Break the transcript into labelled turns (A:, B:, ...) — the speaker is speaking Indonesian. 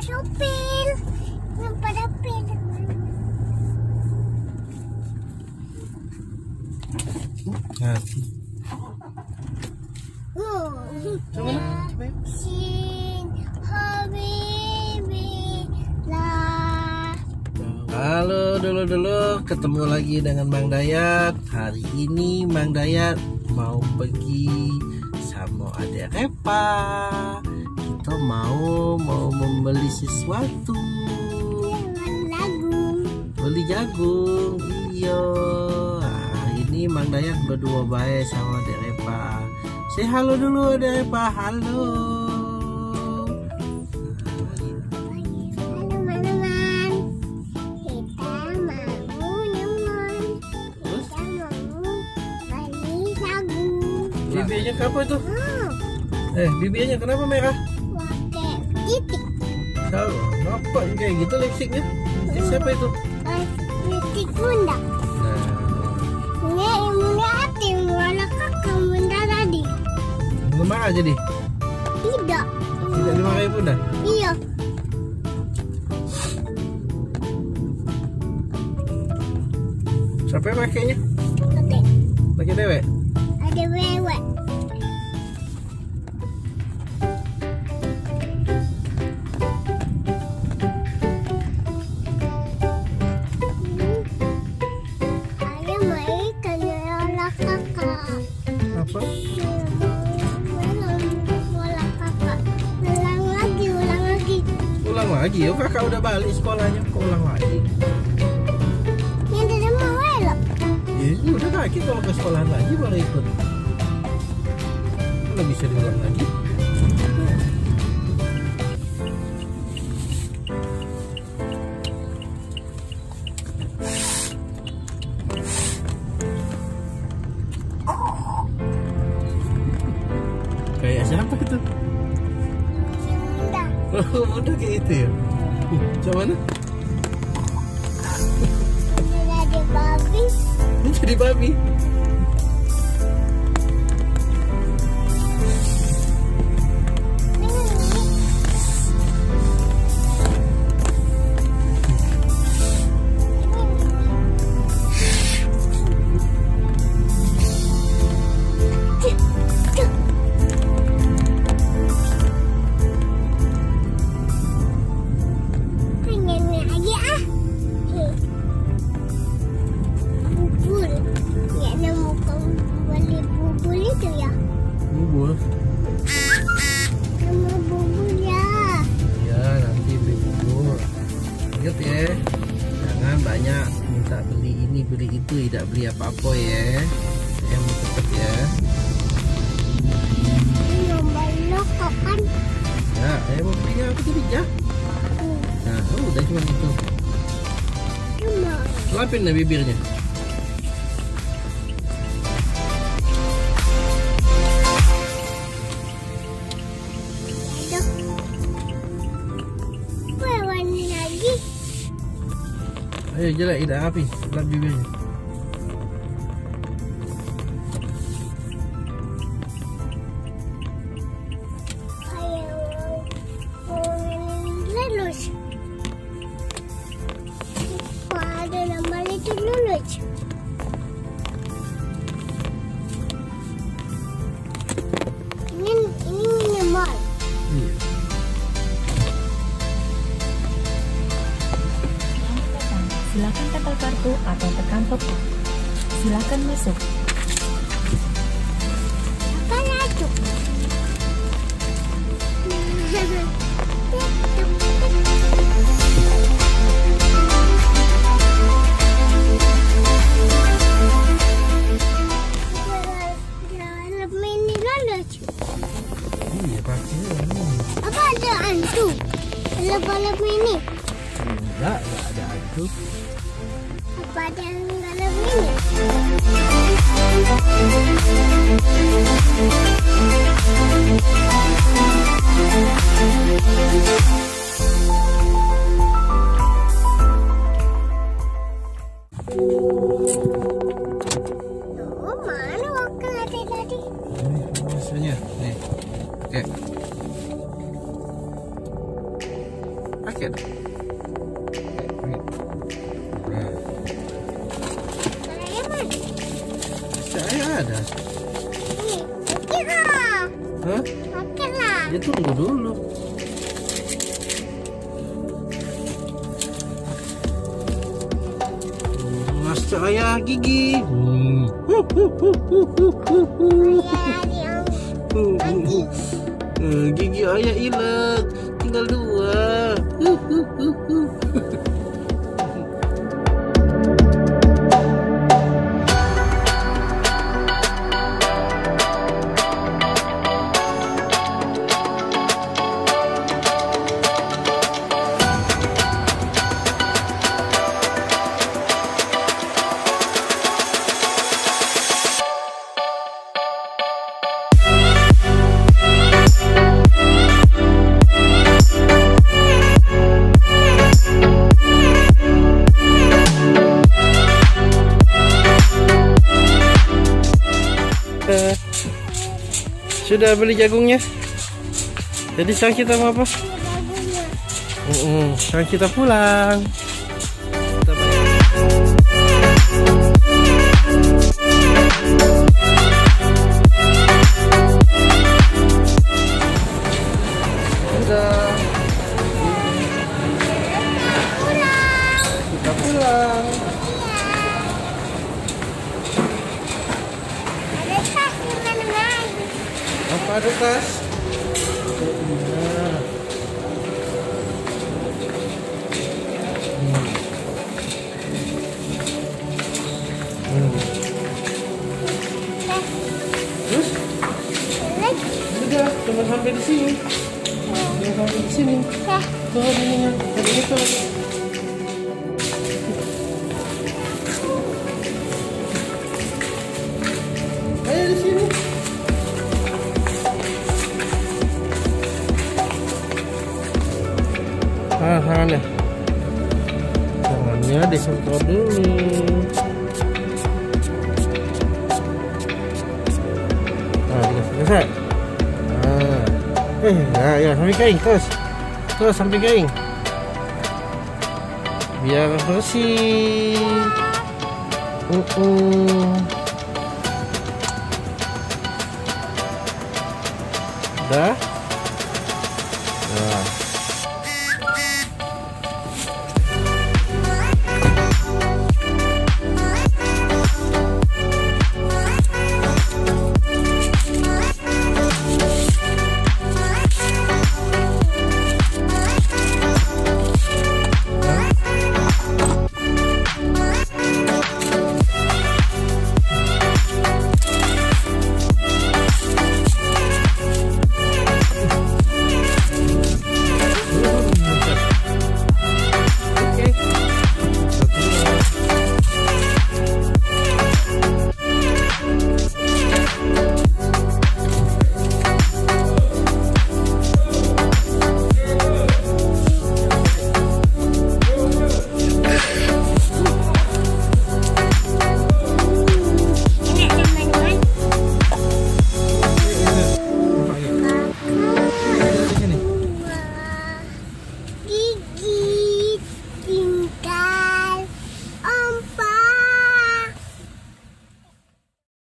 A: Pil. Yang pada pil.
B: Hati. Halo dulu ketemu lagi dengan Mang Dayat. Hari ini Mang Dayat mau pergi sama Adek Refa. Kita mau membeli sesuatu. Beli jagung. Iya. Nah, ini Mang Dayat berdua baik sama Adek Refa. Say halo dulu Adek Refa. Halo. Bibirnya kenapa itu? Bibirnya kenapa merah?
A: Pakai titik.
B: Tahu, kenapa kayak gitu lipstiknya? Lipstik siapa itu?
A: Lipstik bunda. Ini hati warna kakak bunda tadi.
B: Marah jadi?
A: Tidak.
B: Tidak dimarahin bunda?
A: Iya.
B: Siapa yang pakainya? Pakai dewek?
A: Ada wewek. Ayah main kangen kakak.
B: Apa?
A: Bola kakak. Ulang lagi.
B: Ulang lagi? Oh kakak udah balik sekolahnya, kok ulang lagi?
A: Yang tidak mau elok.
B: Ya udah kaki kalau ke sekolahan lagi baru ikut. Kalau bisa diulang lagi. Kayak siapa itu?
A: Bunda.
B: Oh, udah kayak itu ya. Coba mana?
A: Jadi babi.
B: Ini jadi babi. Ingat ya, jangan banyak minta beli ini beli itu, tidak beli apa-apa ya. Yang mau cepet ya.
A: Belok kapan?
B: Ya, mau belinya apa tadi ya? Nah, udah cuma itu. Lapin lah bibirnya. Ayo jelek, tidak api, lap bibirnya.
A: Lulus. Ada nama itu lulus. Ini minimal.
B: Iya.
C: Silakan tempel kartu atau tekan tombol. Silakan masuk.
A: Apa lagi? Dalam ini lulus.
B: Iya pakai ini.
A: Apa ada hantu? Dalam ini.
B: Enggak ada hantu.
A: Apa ada yang dalam ini? Oh, mana wakil ada tadi?
B: Ini biasanya nih. Oke. pakai dong. Nah,
A: Saya mah.
B: saya ada.
A: Nih, pakai lah.
B: Hah?
A: Pakai lah.
B: Ya tunggu dulu. Mas saya gigi. Gigi ayah hilang, tinggal 2. Sudah beli jagungnya? Jadi sekarang kita mau apa? Sekarang kita pulang. Udah. Kita pulang.
A: Ada tas di mana-mana.
B: Apa ada tas? Terus? Udah, cuma sampai di sini. Cuma sampai di sini. Tuh ininya, ada itu. Ayo di sini. Tangannya. Tangannya disemprot dulu. Selesai. Ya sampai kering terus sampai kering. Biar bersih. Udah.